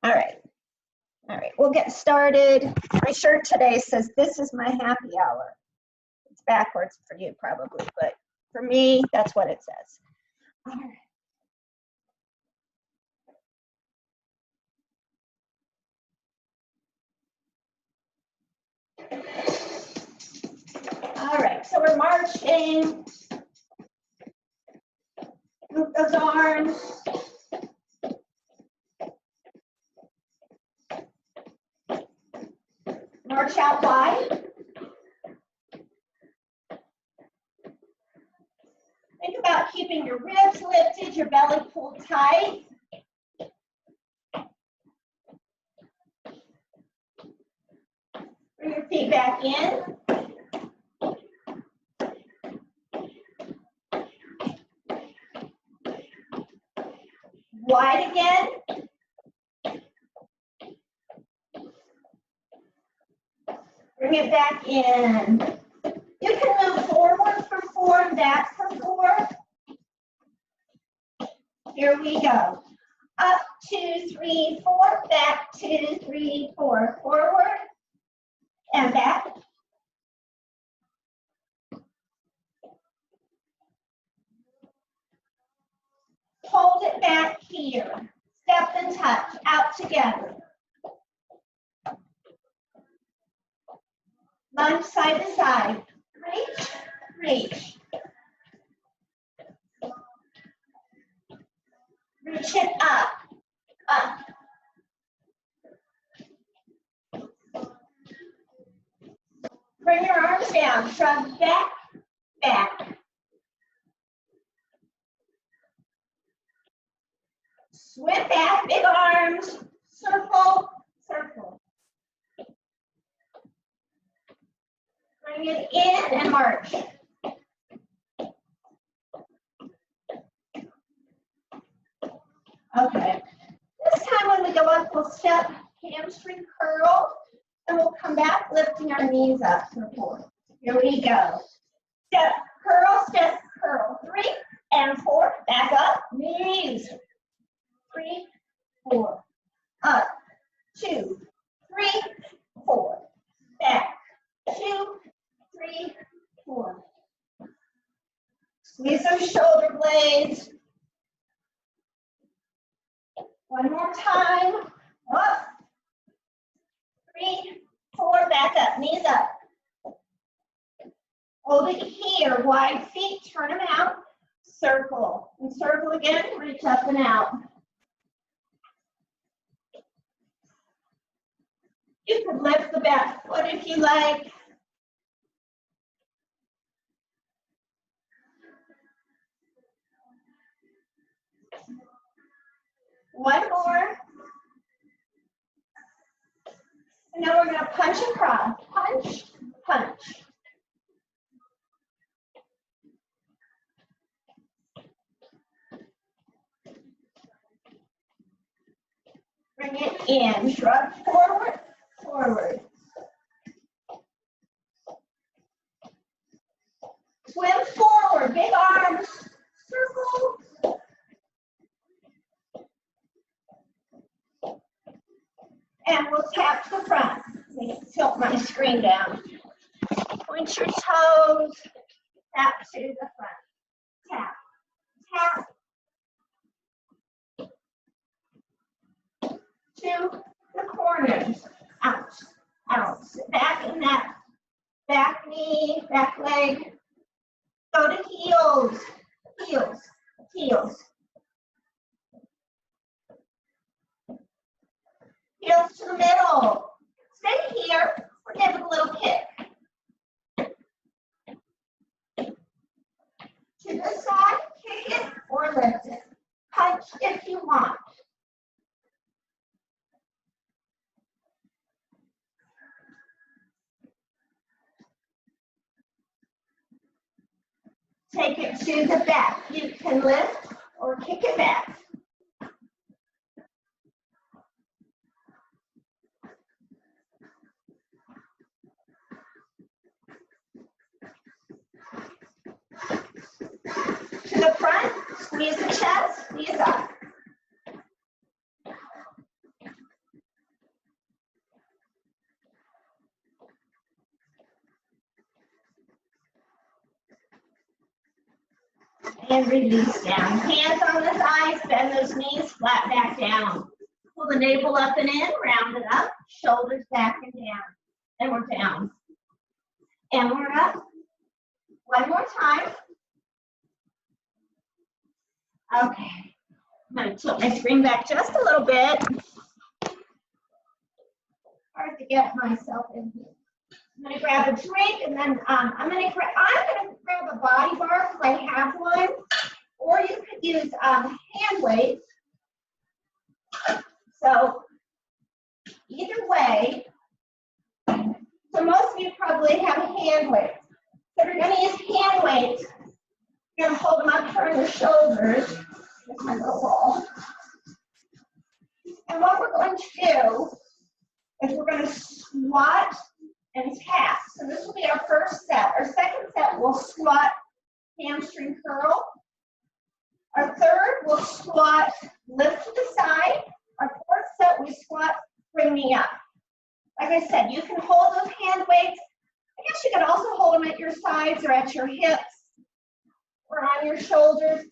All right. All right, we'll get started. My shirt today says, "This is my happy hour." It's backwards for you probably, but for me, that's what it says. All right. All right, so we're marching. Move those arms. March out wide. Think about keeping your ribs lifted, your belly pulled tight. Bring your feet back in. Wide again. Bring it back in. You can move forward for 4 and back for 4. Here we go. Up, 2, 3, 4. Back, 2, 3, 4. Forward and back. Hold it back here. Step and touch. Out together. Lunge side to side. Reach, reach. Reach it up, up. Bring your arms down. Shrug back, back. Swim back, big arms. Circle, circle. Bring it in and march. Okay. This time when we go up, we'll step, hamstring curl, and we'll come back lifting our knees up for 4. Here we go. Step, curl. 3 and 4. Back up, knees. 3, 4. Up. 2, 3, 4. Back. 2, 3, 4. Squeeze those shoulder blades. One more time. Up. 3, 4. Back up. Knees up. Hold it here. Wide feet. Turn them out. Circle. And circle again. Reach up and out. You could lift the back foot if you like. One more. And now we're going to punch across. Punch, punch. Bring it in. Shrug forward, forward. Swim forward. Big arms. Circle. And we'll tap to the front. Let me tilt my screen down. Point your toes. Tap to the front. Tap. Tap. To the corners. Out. Out. Sit back in that back knee, back leg. Go to heels. Heels. Heels. Heels to the middle. Stay here. We're giving a little kick. To the side, kick it or lift it. Punch if you want. Take it to the back. You can lift or kick it back. To the front, squeeze the chest, squeeze up. And release down. Hands on the thighs, bend those knees, flat back down. Pull the navel up and in, round it up, shoulders back and down. And we're down. And we're up. One more time. Okay. I'm going to tilt my screen back just a little bit. Hard to get myself in here. I'm going to grab a drink, and then I'm going to grab a body bar because I have one. Or you could use hand weights. So either way, so most of you probably have hand weights. So if you're going to use hand weights, you're going to hold them up, turn your shoulders. Here's my little ball. And what we're going to do is we're going to squat and tap. So this will be our first set. Our second set will squat, hamstring curl. Our third will squat, lift to the side. Our fourth set we squat, bring me up. Like I said, you can hold those hand weights. I guess you can also hold them at your sides or at your hips or on your shoulders.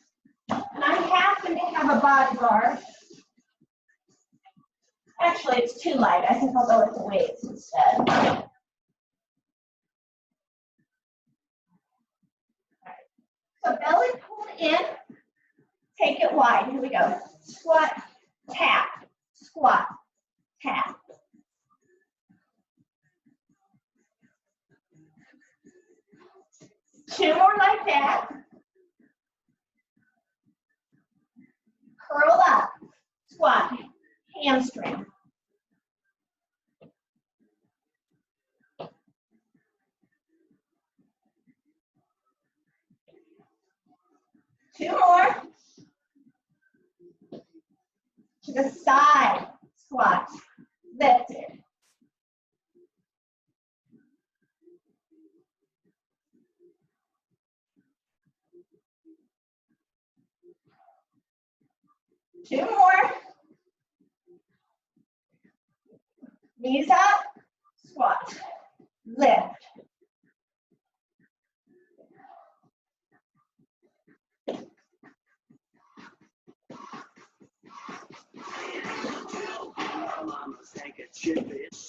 And I happen to have a body bar. Actually, it's too light. I think I'll go with the weights instead. Right. So belly pulled in, take it wide. Here we go. Squat, tap, squat, tap. Two more like that. Curl up, squat, hamstring. Two more. To the side, squat, lifted. Two more. Knees up, squat, lift.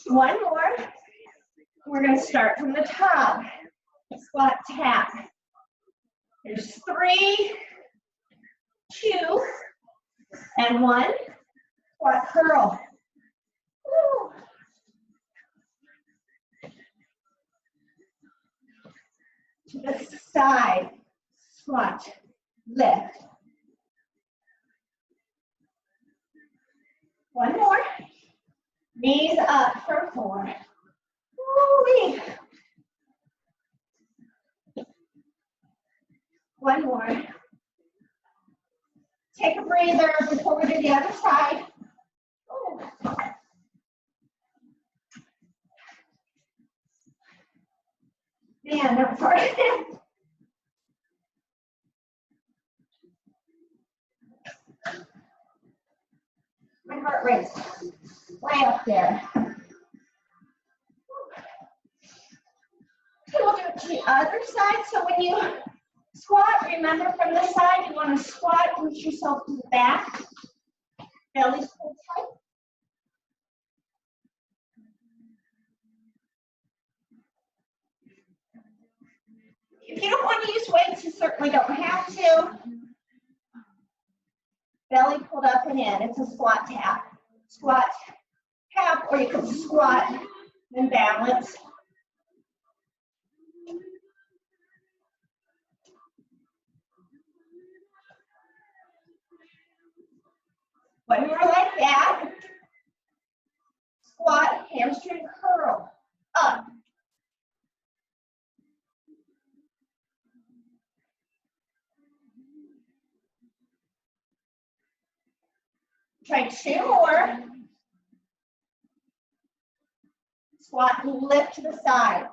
One more. We're going to start from the top. Squat, tap. There's 3, 2, and 1. Squat, curl. Woo. To the side, squat, lift. One more. Knees up for 4. Woo-wee. One more. Take a breather before we do the other side. Ooh. Man, that was hard. My heart rate's way up there. Okay, we'll do it to the other side. So when you squat, remember from this side, you want to squat, push yourself to the back. Belly pulled tight. If you don't want to use weights, you certainly don't have to. Belly pulled up and in. It's a squat tap. Squat tap, or you can squat and balance. One more like that. Squat, hamstring curl. Up. Try 2 more. Squat and lift to the side.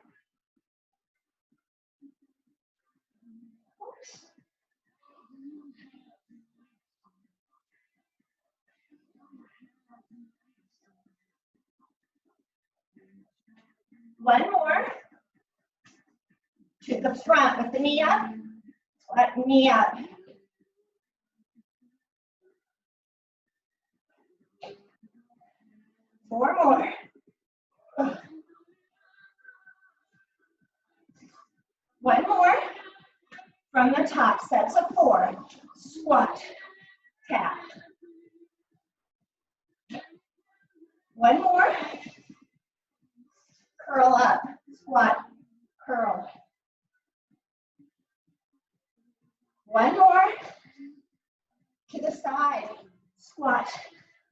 One more. To the front with the knee up. Squat, knee up. 4 more. One more. From the top, sets of 4. Squat, tap. One more. Curl up, squat, curl. One more. To the side, squat,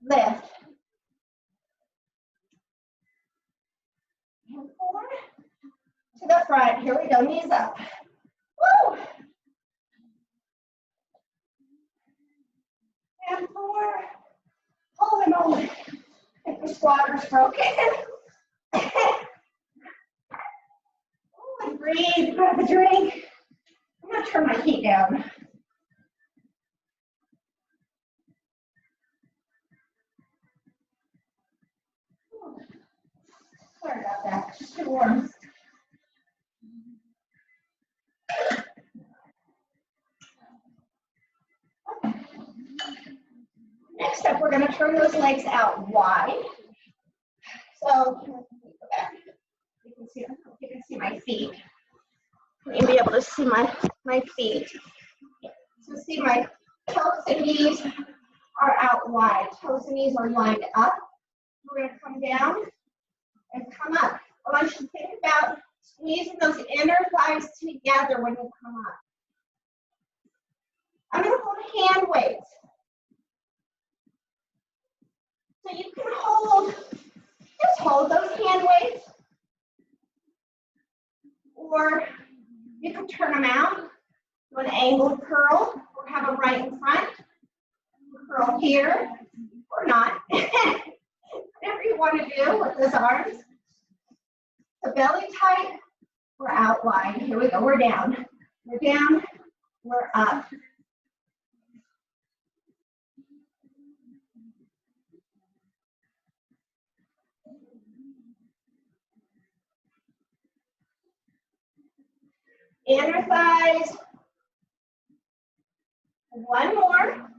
lift. And 4. To the front, here we go, knees up. Woo! And 4. Holy moly. I think the squatter's broken. Oh, and breathe, grab a drink. I'm gonna turn my heat down. Sorry about that, it's too warm. Next up, we're gonna turn those legs out wide. So, go back. You can see my feet. You'll be able to see my feet. So see my toes and knees are out wide. Toes and knees are lined up. We're going to come down and come up. I want you to think about squeezing those inner thighs together when you come up. I'm going to hold hand weights. So you can just hold those hand weights. Or you can turn them out, do an angled curl, or have them right in front. Curl here, or not. Whatever you want to do with those arms. So belly tight, we're out wide. Here we go, we're down. We're down, we're up. Inner thighs. One more.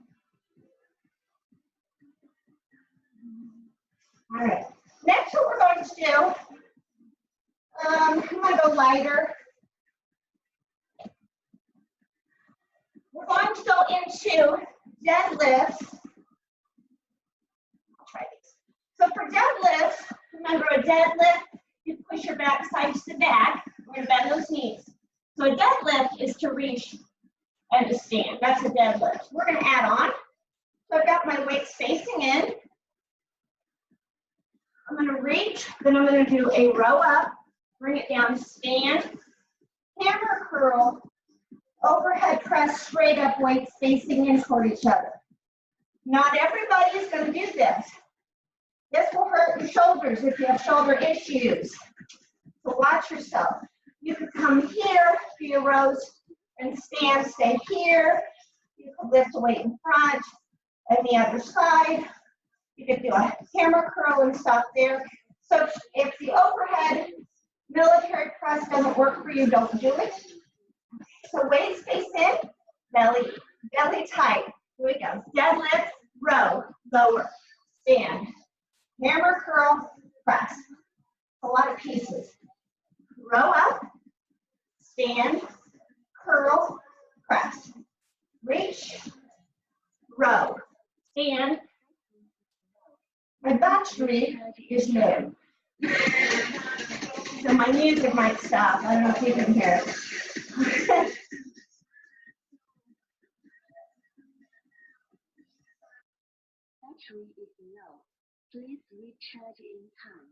All right. Next, what we're going to do, I'm going to go lighter. We're going to go into deadlifts. I'll try these. So for deadlifts, remember a deadlift, you push your back sides to back. We're going to bend those knees. So a deadlift is to reach and to stand. That's a deadlift. We're going to add on. So I've got my weights facing in. I'm going to reach, then I'm going to do a row up, bring it down, stand, hammer curl, overhead press, straight up, weights facing in toward each other. Not everybody is going to do this. This will hurt your shoulders if you have shoulder issues. So watch yourself. You could come here, do your rows, and stand, stay here. You could lift a weight in front and the other side. You could do a hammer curl and stop there. So if the overhead military press doesn't work for you, don't do it. So weights face in, belly tight. Here we go. Deadlift, row, lower, stand. Hammer curl, press. A lot of pieces. Row up, stand, curl, press. Reach, row, stand. My battery is low. So my music might stop. I don't know if you can hear it. Battery is low. Please recharge in time.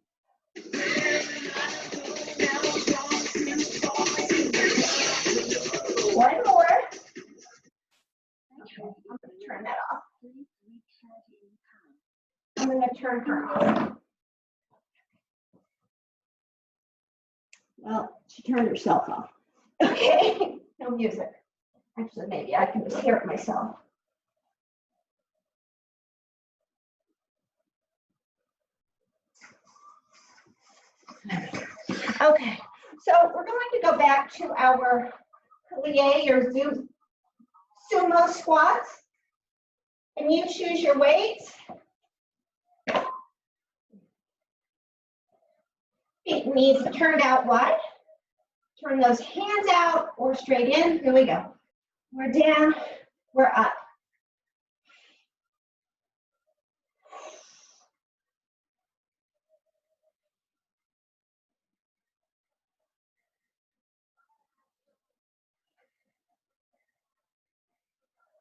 One more. I'm going to turn that off. Please recharge in time. I'm going to turn her off. Well, she turned herself off. Okay, no music. Actually, maybe I can just hear it myself. Okay, so we're going to go back to our plie or sumo squats, and you choose your weights. feet and knees turned out wide. Turn those hands out or straight in. Here we go. We're down, we're up.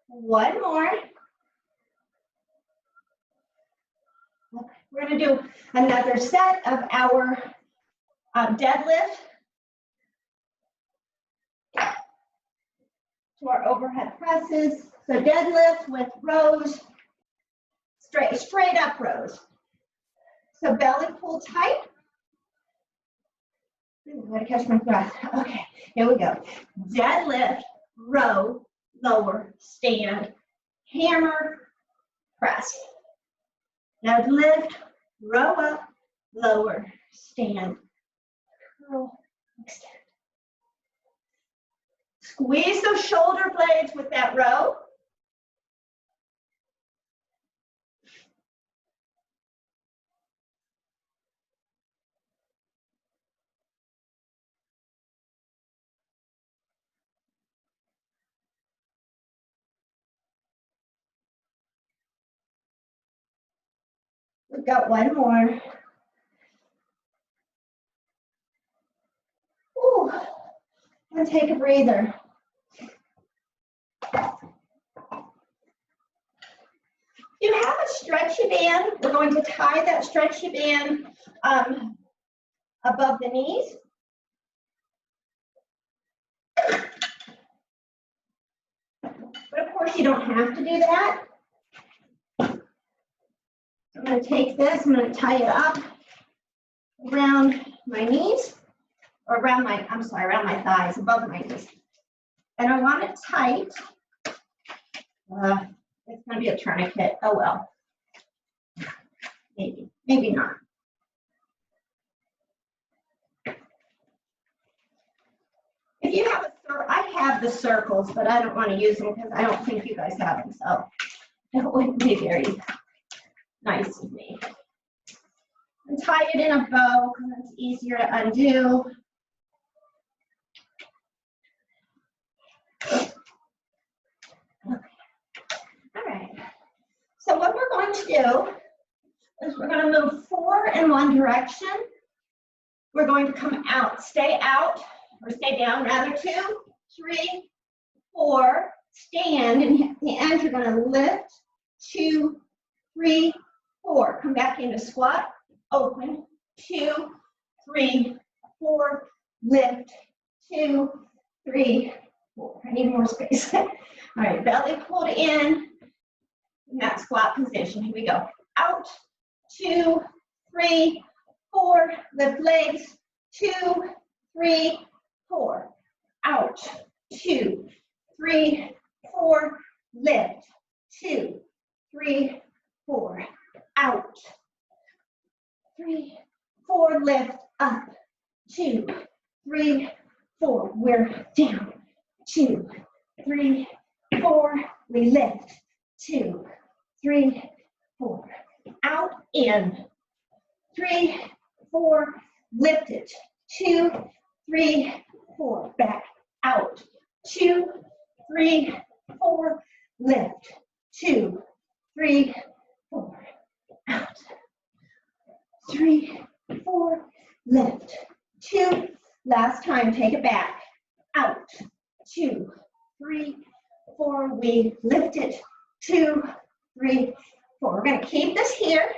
One more. We're going to do another set of our deadlift to our overhead presses. So deadlift with rows, straight up rows. So belly pull tight. I'm going to catch my breath. Okay, here we go. Deadlift, row, lower, stand, hammer, press. Deadlift, row up, lower, stand, curl, extend. Squeeze those shoulder blades with that row. We've got one more. Ooh, and take a breather. You have a stretchy band. We're going to tie that stretchy band above the knees. But of course, you don't have to do that. I'm going to take this, I'm going to tie it up around my knees, or around my, around my thighs, above my knees. And I want it tight. It's going to be a tourniquet. Oh well. Maybe not. If you have I have the circles, but I don't want to use them because I don't think you guys have them, so it wouldn't be very nice of me. And tie it in a bow because it's easier to undo. Okay. All right. So what we're going to do is we're going to move 4 in one direction. We're going to come out, stay or stay down rather, 2, 3, 4, stand, and at the end you're going to lift, 2, 3, 4. Come back into squat, open, 2, 3, 4, lift, 2, 3, 4. I need more space. All right, belly pulled in that squat position. Here we go. Out, 2, 3, 4. Lift legs, 2, 3, 4. Out, 2, 3, 4. Lift, 2, 3, 4. Out, 3, 4. Lift up, 2, 3, 4. We're down, 2, 3, 4. We lift, 2, 3, 4. Out, in, 3, 4. Lift it, 2, 3, 4. Back, out, 2, 3, 4. Lift, 2, 3, 4. Out, 3, 4. Lift, 2. Last time, take it back. Out, 2, 3, 4. We lift it, 2, 3, 4. We're going to keep this here.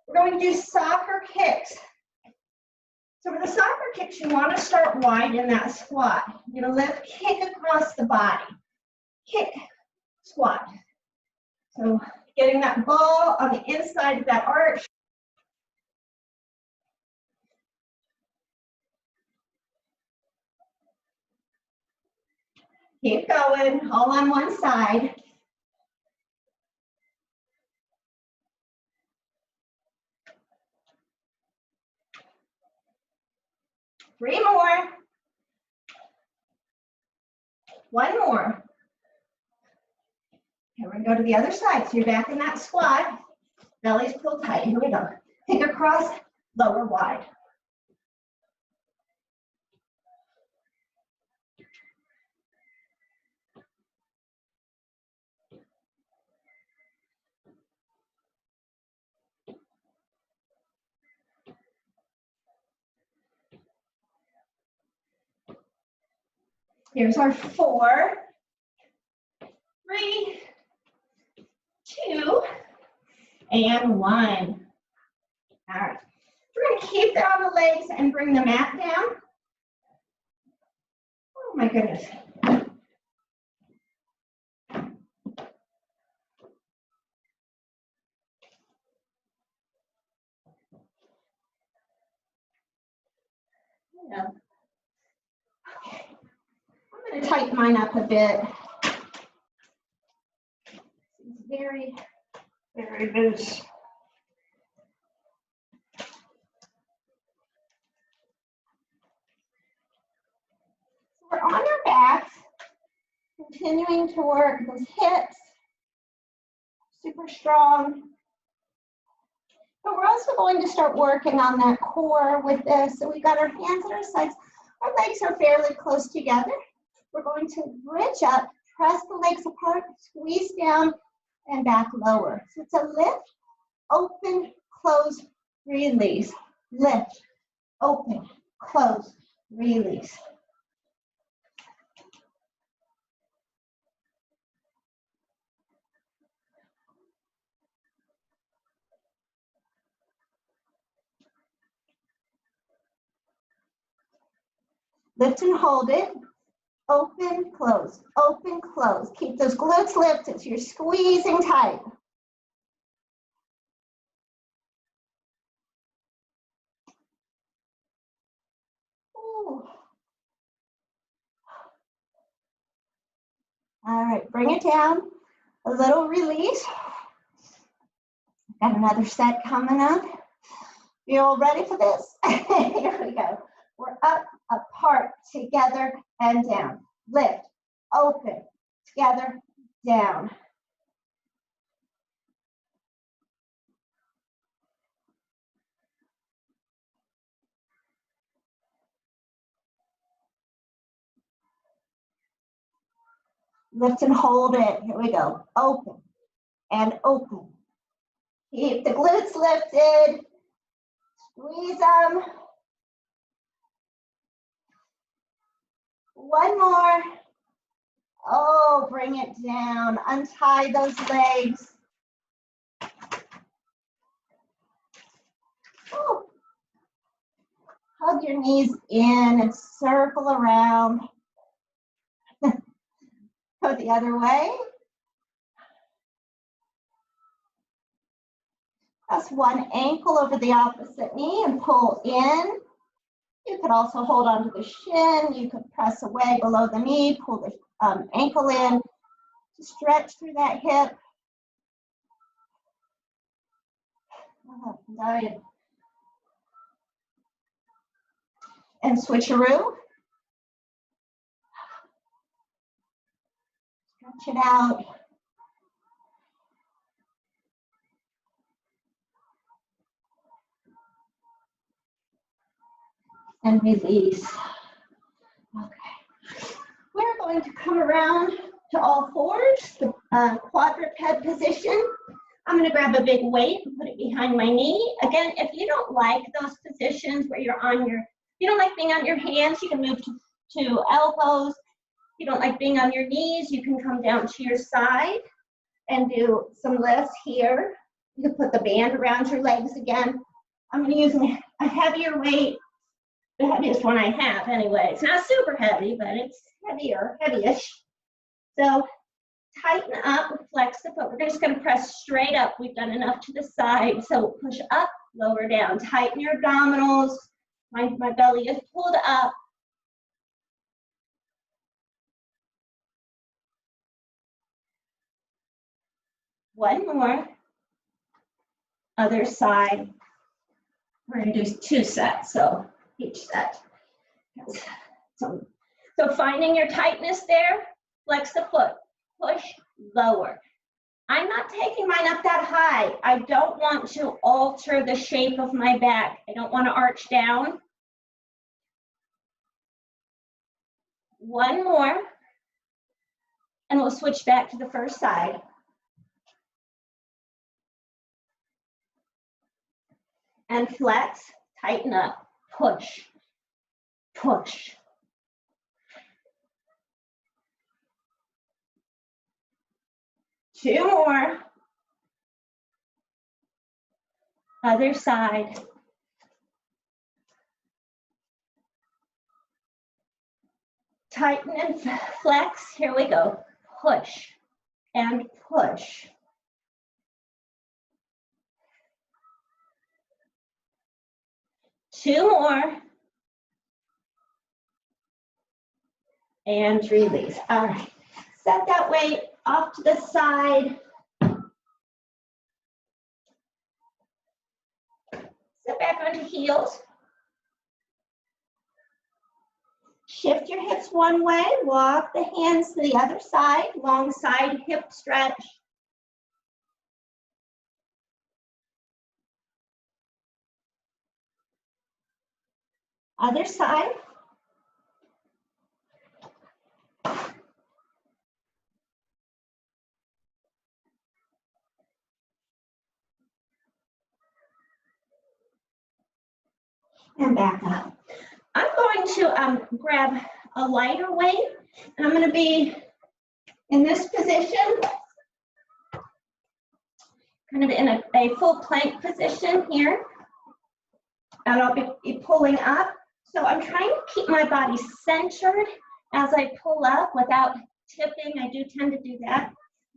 We're going to do soccer kicks. So for the soccer kicks, you want to start wide in that squat. You're going to lift, kick across the body. Kick, squat. So getting that ball on the inside of that arch. Keep going, all on one side. Three more. One more. Okay, we're going to go to the other side. So you're back in that squat. Belly's pulled tight. Here we go. Kick across, lower wide. Here's our 4, 3, 2, and 1. All right. We're going to keep that on the legs and bring the mat down. Oh my goodness. Yeah. Okay. I'm going to tighten mine up a bit. It's very, very loose. We're on our backs, continuing to work those hips, super strong. But we're also going to start working on that core with this. So we've got our hands at our sides. Our legs are fairly close together. We're going to bridge up, press the legs apart, squeeze down, and back lower. So it's a lift, open, close, release. Lift, open, close, release. Lift and hold it. Open, close, open, close. Keep those glutes lifted so you're squeezing tight. Ooh. All right, bring it down. A little release. Got another set coming up. You all ready for this? Here we go. We're up, apart, together, and down. Lift, open, together, down. Lift and hold it. Here we go. Open and open. Keep the glutes lifted. Squeeze them. One more. Oh, bring it down. Untie those legs. Ooh. Hug your knees in and circle around. Go the other way. Press one ankle over the opposite knee and pull in. You could also hold onto the shin. You could press away below the knee, pull the ankle in, stretch through that hip. Good. And switcheroo. Stretch it out. And release. Okay. We're going to come around to all fours, the quadruped position. I'm going to grab a big weight and put it behind my knee. Again, if you don't like those positions where you're on your, you don't like being on your hands, you can move to elbows. If you don't like being on your knees, you can come down to your side and do some lifts here. You can put the band around your legs again. I'm going to use a heavier weight, the heaviest one I have anyway. It's not super heavy, but it's heavyish. So tighten up, flex the foot. We're just going to press straight up. We've done enough to the side. So push up, lower down. Tighten your abdominals. My belly is pulled up. One more. Other side. We're going to do 2 sets, so each set. So finding your tightness there, flex the foot, push, lower. I'm not taking mine up that high. I don't want to alter the shape of my back. I don't want to arch down. One more, and we'll switch back to the first side. And flex, tighten up, push, push. 2 more. Other side. Tighten and flex. Here we go. Push and push. Two more. And release. All right. Set that weight off to the side. Sit back onto heels. Shift your hips one way, walk the hands to the other side, long side hip stretch. Other side. And back up. I'm going to grab a lighter weight, and I'm going to be in this position, kind of in a full plank position here, and I'll be pulling up. So I'm trying to keep my body centered as I pull up without tipping. I do tend to do that.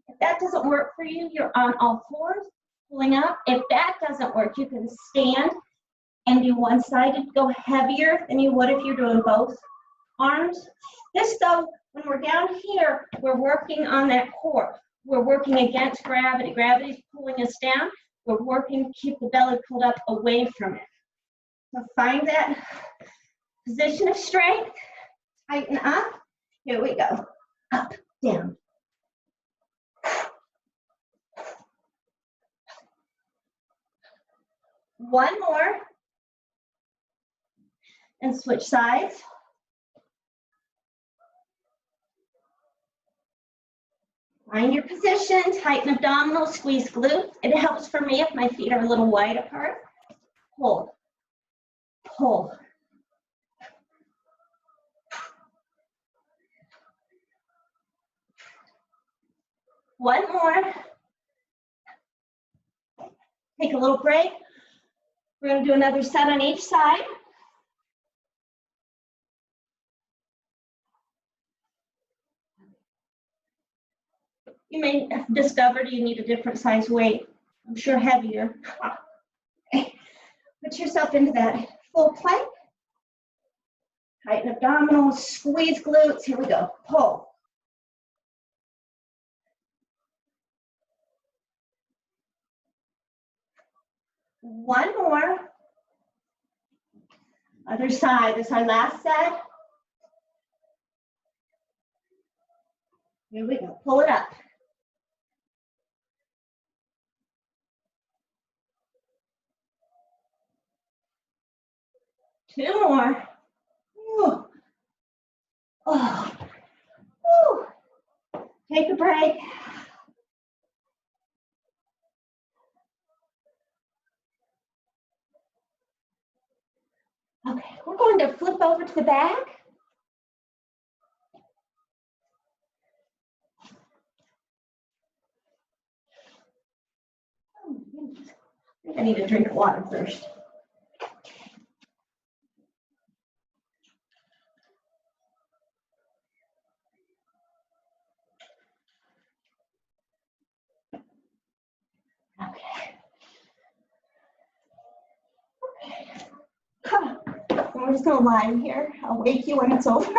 If that doesn't work for you, you're on all fours, pulling up. If that doesn't work, you can stand and do one-sided, go heavier than you would if you're doing both arms. This though, when we're down here, we're working on that core. We're working against gravity. Gravity's pulling us down. We're working to keep the belly pulled up away from it. So find that position of strength. Tighten up. Here we go. Up, down. One more. And switch sides. Find your position, tighten abdominals, squeeze glutes. It helps for me if my feet are a little wide apart. Hold, pull. One more. Take a little break. We're going to do another set on each side. You may have discovered you need a different size weight. I'm sure heavier. Okay. Put yourself into that full plank. Tighten abdominals, squeeze glutes. Here we go. Pull. One more. Other side. This is our last set. Here we go. Pull it up. Two more. Ooh. Oh. Ooh. Take a break. Okay, we're going to flip over to the back. Oh, I think I need to drink water first. Okay. Huh. I'm just gonna lie here. I'll wake you when it's over.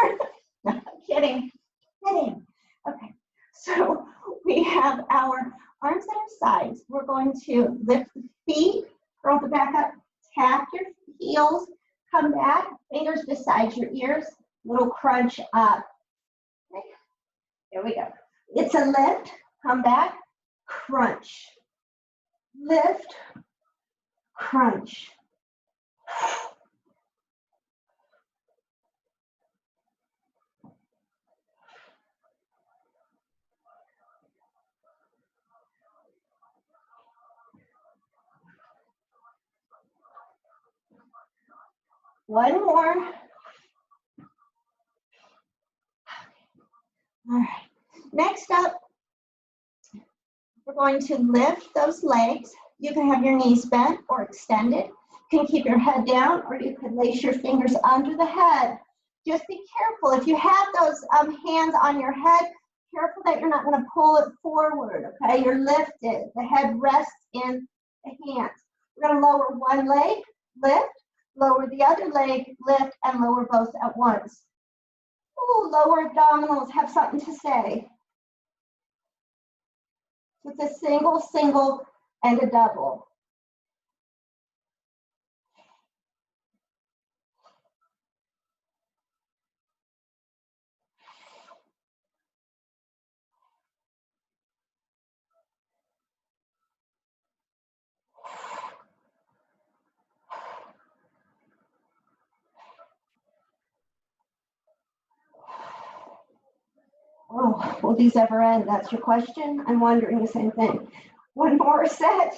No, I'm kidding. Kidding. Okay. So we have our arms at our sides. We're going to lift the feet, curl the back up, tap your heels, come back, fingers beside your ears, little crunch up. Okay. Here we go. It's a lift, come back, crunch. Lift, crunch. One more. All right. Next up, We're going to lift those legs. You can have your knees bent or extended. You can keep your head down, or you could lace your fingers under the head. Just be careful. If you have those hands on your head, careful that you're not going to pull it forward, okay? You're lifted. The head rests in the hands. We're going to lower one leg, lift, lower the other leg, lift, and lower both at once. Ooh, lower abdominals have something to say. So it's a single, single, and a double. Oh, will these ever end? That's your question? I'm wondering the same thing. One more set.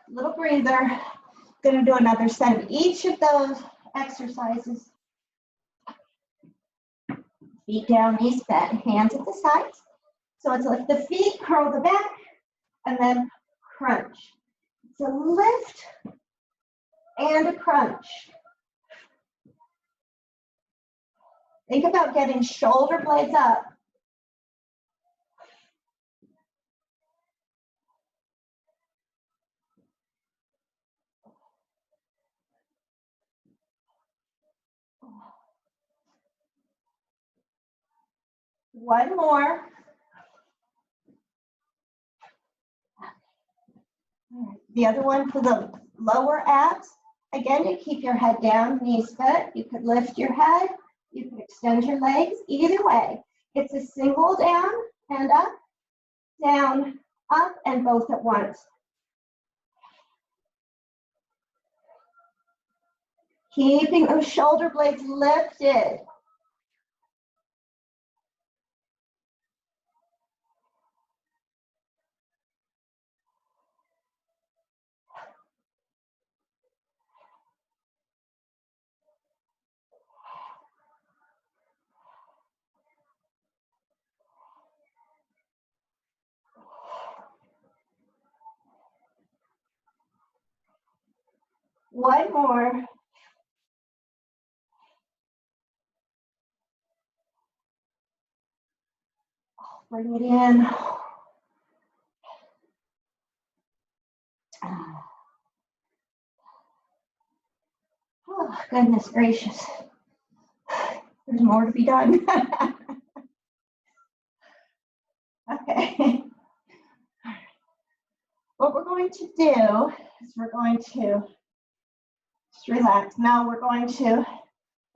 Little breather. Going to do another set of each of those exercises. Feet down, knees bent, hands at the sides. So it's lift the feet, curl the back, and then crunch. It's a lift and a crunch. Think about getting shoulder blades up. One more. The other one for the lower abs. Again, you keep your head down, knees bent. You could lift your head. You could extend your legs. Either way, it's a single down and up, and both at once. Keeping those shoulder blades lifted. One more. Bring it in. Oh, goodness gracious. There's more to be done. Okay. What we're going to do is we're going to just relax. Now we're going to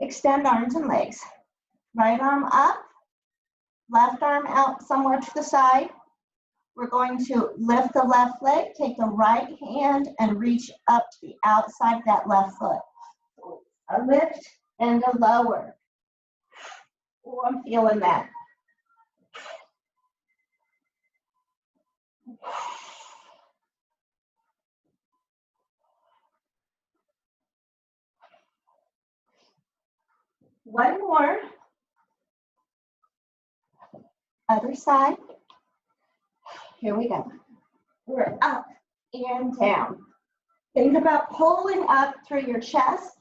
extend arms and legs. Right arm up, left arm out somewhere to the side. We're going to lift the left leg, take the right hand and reach up to the outside of that left foot. A lift and a lower. Oh, I'm feeling that. One more. Other side. Here we go. We're up and down. Think about pulling up through your chest.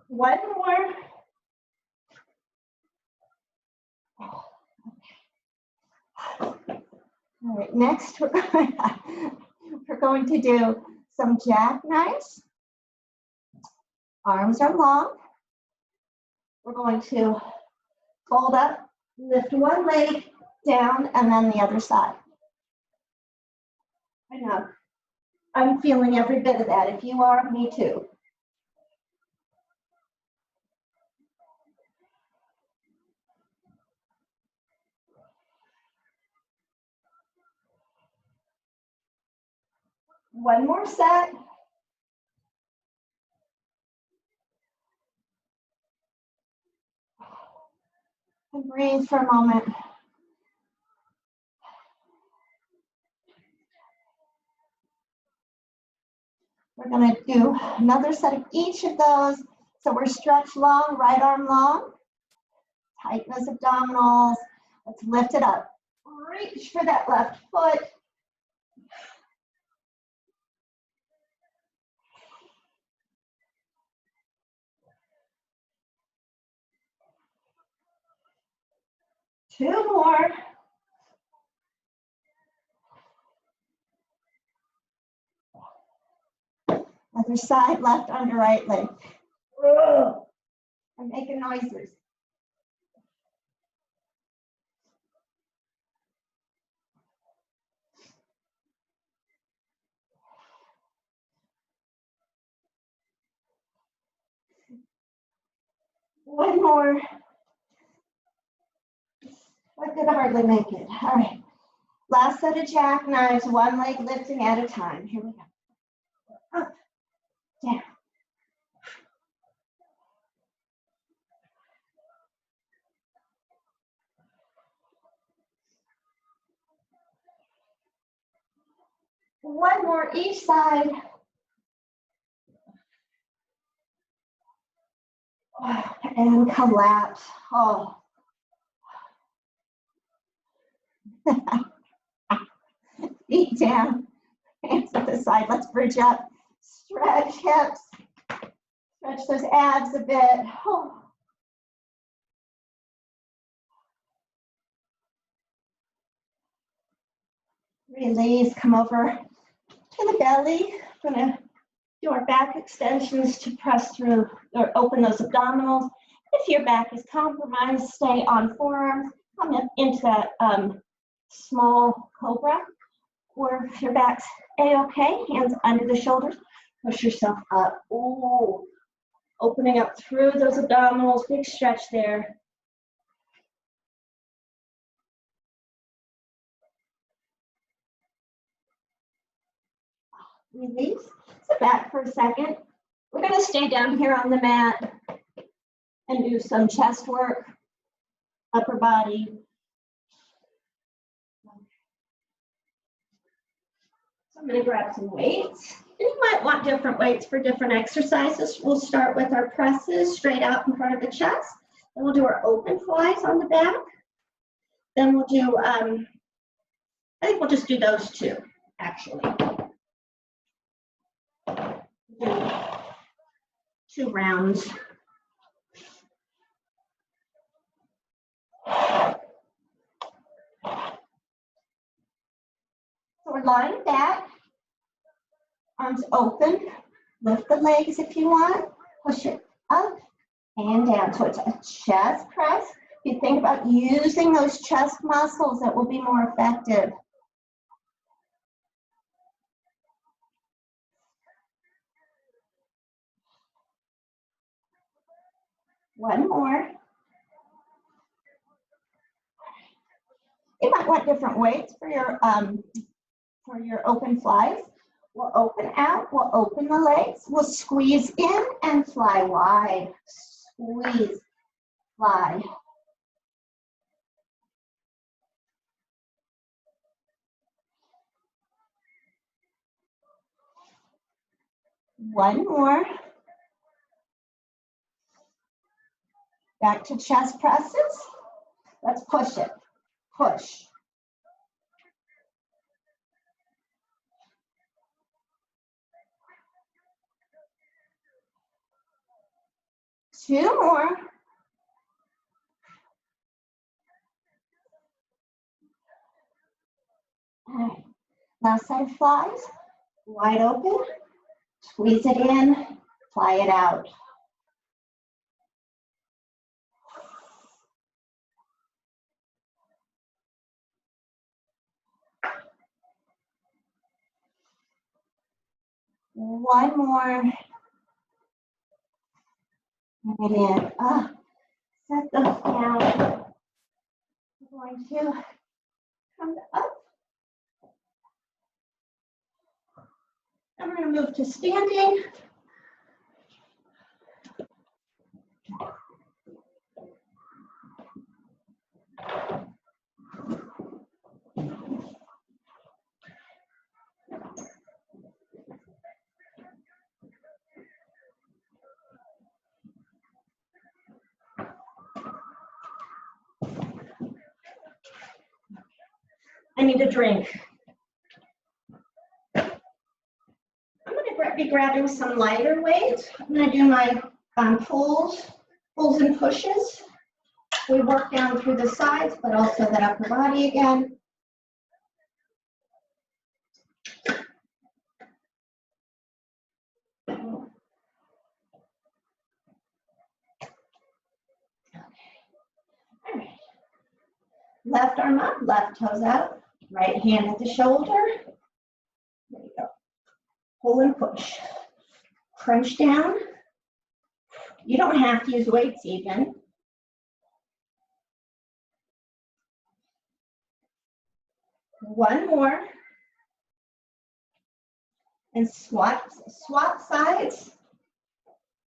One more. All right, next we're going to do some jackknives. Arms are long. We're going to fold up, lift one leg down, and then the other side. I know. I'm feeling every bit of that. If you are, me too. One more set. And breathe for a moment. We're going to do another set of each of those. So we're stretched long, right arm long. Tighten those abdominals. Let's lift it up. Reach for that left foot. Two more. Other side, left under right leg. Ugh. I'm making noises. One more. I could hardly make it. All right. Last set of jackknives, one leg lifting at a time. Here we go. Up, down. One more each side. And collapse. Oh. Feet down. Hands at the side. Let's bridge up. Stretch hips. Stretch those abs a bit. Oh. Release. Come over to the belly. We're going to do our back extensions to press through or open those abdominals. If your back is compromised, stay on forearms. Come up into that small cobra. Or if your back's a-okay, hands under the shoulders, push yourself up. Ooh, opening up through those abdominals, big stretch there. Release. Sit back for a second. We're going to stay down here on the mat and do some chest work, upper body. So I'm going to grab some weights. And you might want different weights for different exercises. We'll start with our presses straight out in front of the chest. Then we'll do our open flies on the back. Then we'll do, I think we'll just do those two, actually. Do 2 rounds. So we're lying back, arms open, lift the legs if you want, push it up and down. So it's a chest press. If you think about using those chest muscles, it will be more effective. One more. You might want different weights for your open flies. We'll open out, we'll open the legs, we'll squeeze in and fly wide. Squeeze, fly. One more. Back to chest presses. Let's push it. Push. Two more. All right. Last side of flies. Wide open. Squeeze it in. Fly it out. One more. Bring it in. Set those down. We're going to come up. I'm going to move to standing. I need a drink. I'm going to be grabbing some lighter weights. I'm going to do my pulls and pushes. We work down through the sides, but also that upper body again. All right. Left arm up, left toes out, right hand at the shoulder. There you go. Pull and push. Crunch down. You don't have to use weights even. One more. And swap sides.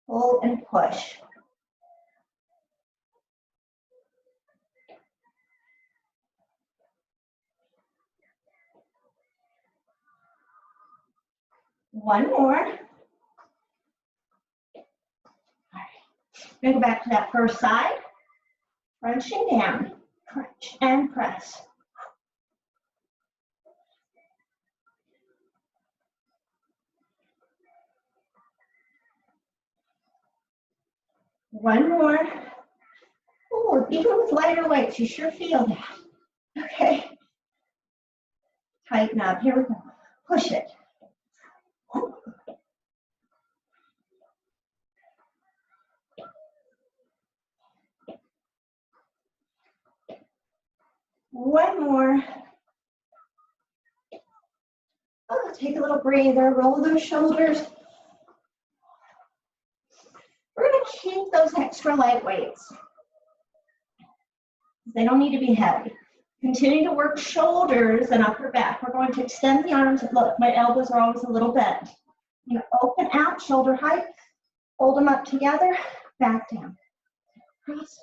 Pull and push. One more. All right. Go back to that first side. Crunching down. Crunch and press. One more. Oh, even with lighter weights, you sure feel that. Okay. Tighten up. Here we go. Push it. One more. Oh, take a little breather. Roll those shoulders. We're going to keep those extra light weights. They don't need to be heavy. Continue to work shoulders and upper back. We're going to extend the arms. Look, my elbows are always a little bent. You know, open out, shoulder height. Hold them up together, back down. Cross,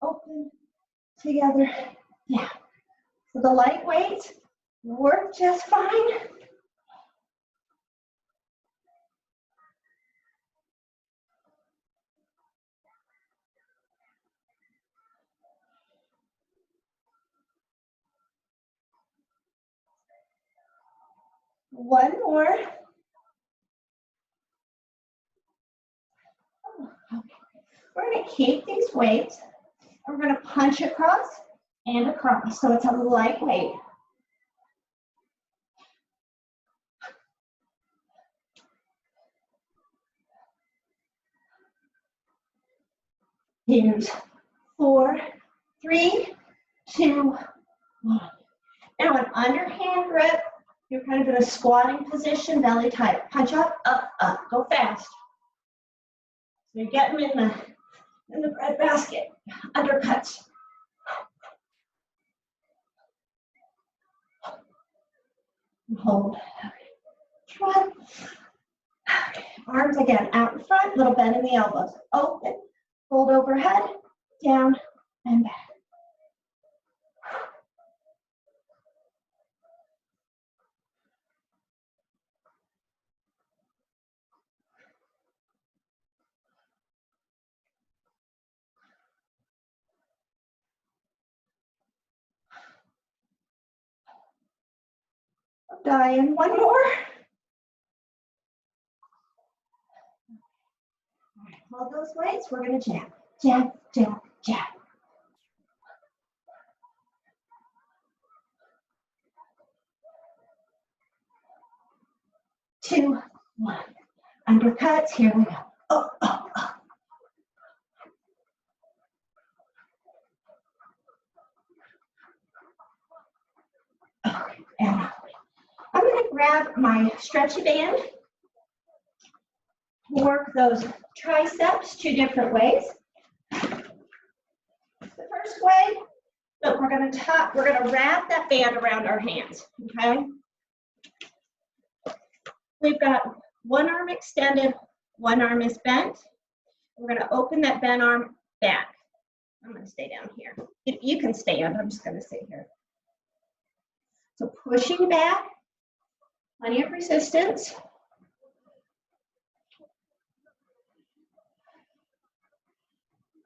open, together, down. So the light weights work just fine. One more. Okay. We're going to keep these weights. We're going to punch across and across, so it's a light weight. Here's 4, 3, 2, 1. Now an underhand grip. You're kind of in a squatting position, belly tight. Punch up, up, up. Go fast. So you get them in the bread basket. Undercuts. Hold. Try. Arms again out in front, little bend in the elbows. Open. Hold overhead, down, and back. Diane, one more. All right, hold those weights. We're going to jab, jab, jab, jab. Two, one. Undercuts. Here we go. Oh, oh, oh. Okay, and I'm going to grab my stretchy band. Work those triceps 2 different ways. The first way, look, we're going to wrap that band around our hands, okay? We've got one arm extended, one arm is bent. We're going to open that bent arm back. I'm going to stay down here. You can stand, I'm just going to stay here. So pushing back, plenty of resistance.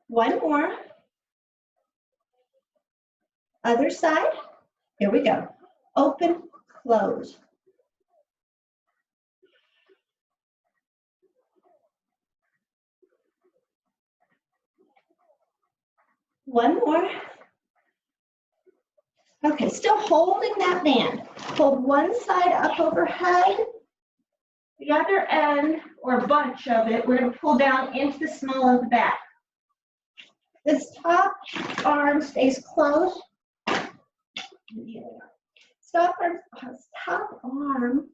One more. Other side. Here we go. Open, close. One more. Okay, still holding that band. Hold one side up overhead. The other end, or a bunch of it, we're going to pull down into the small of the back. This top arm stays closed. Top arm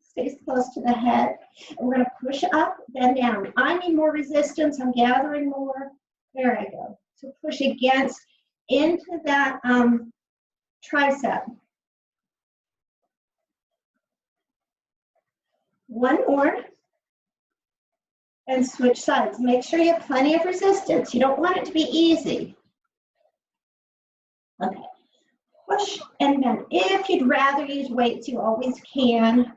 stays close to the head. And we're going to push up, then down. I need more resistance. I'm gathering more. There I go. So push against into that tricep. One more. And switch sides. Make sure you have plenty of resistance. You don't want it to be easy. Okay. Push and bend. If you'd rather use weights, you always can.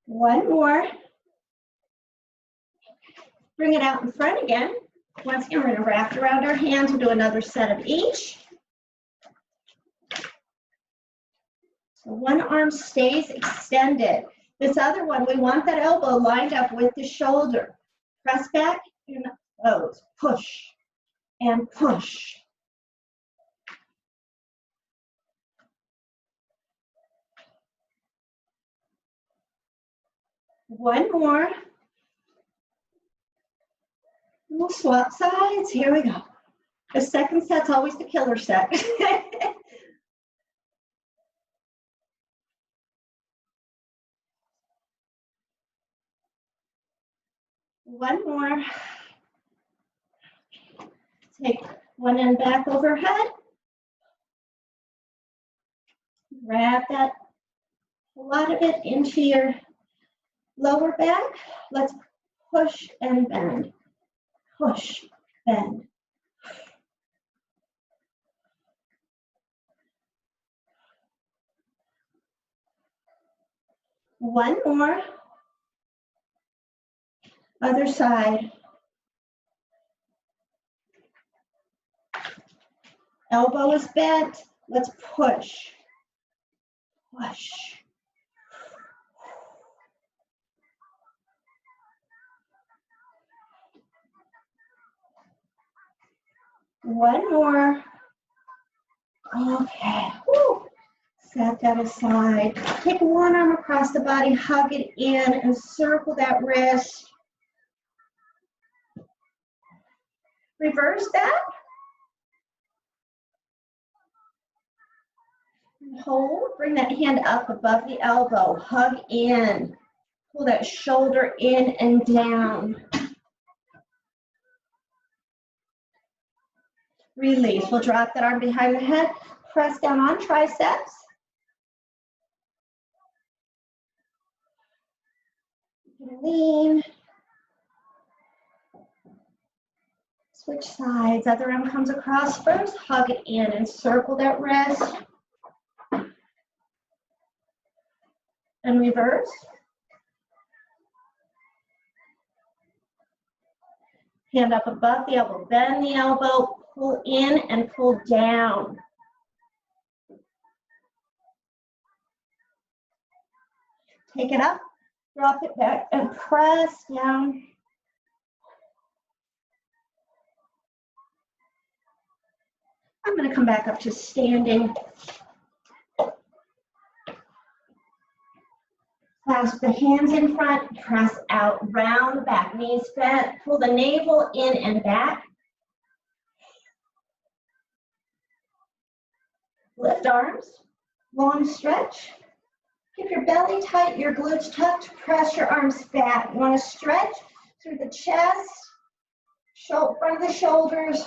One more. Bring it out in front again. Once again, we're going to wrap it around our hands. We'll do another set of each. So one arm stays extended. This other one, we want that elbow lined up with the shoulder. Press back and close. Push and push. One more. We'll swap sides. Here we go. The second set's always the killer set. One more. Take one end back overhead. Grab that, a lot of it into your lower back. Let's push and bend. Push, bend. One more. Other side. Elbow is bent. Let's push. Push. One more. Okay. Woo. Set that aside. Take one arm across the body, hug it in, and circle that wrist. Reverse that. Hold. Bring that hand up above the elbow. Hug in. Pull that shoulder in and down. Release. We'll drop that arm behind the head. Press down on triceps. Lean. Switch sides. Other arm comes across first. Hug it in and circle that wrist. And reverse. Hand up above the elbow. Bend the elbow. Pull in and pull down. Take it up. Drop it back and press down. I'm going to come back up to standing. Clasp the hands in front, press out, round the back, knees bent, pull the navel in and back. Lift arms, long stretch. Keep your belly tight, your glutes tucked, press your arms back. You want to stretch through the chest, front of the shoulders,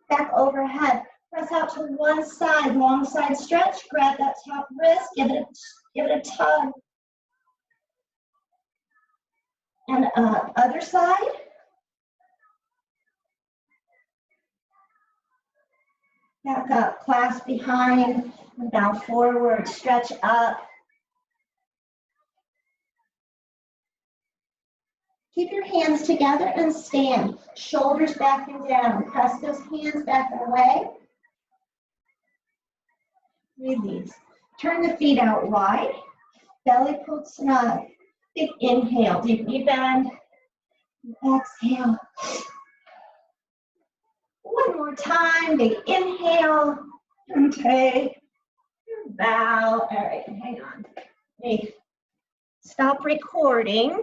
back overhead. Press out to one side, long side stretch, grab that top wrist, give it a tug. And other side. Back up, clasp behind, and bow forward, stretch up. Keep your hands together and stand. Shoulders back and down. Press those hands back and away. Release. Turn the feet out wide. Belly pulled snug. Big inhale. Deep knee bend. Exhale. One more time. Big inhale. And take. Bow. All right, hang on. Stop recording.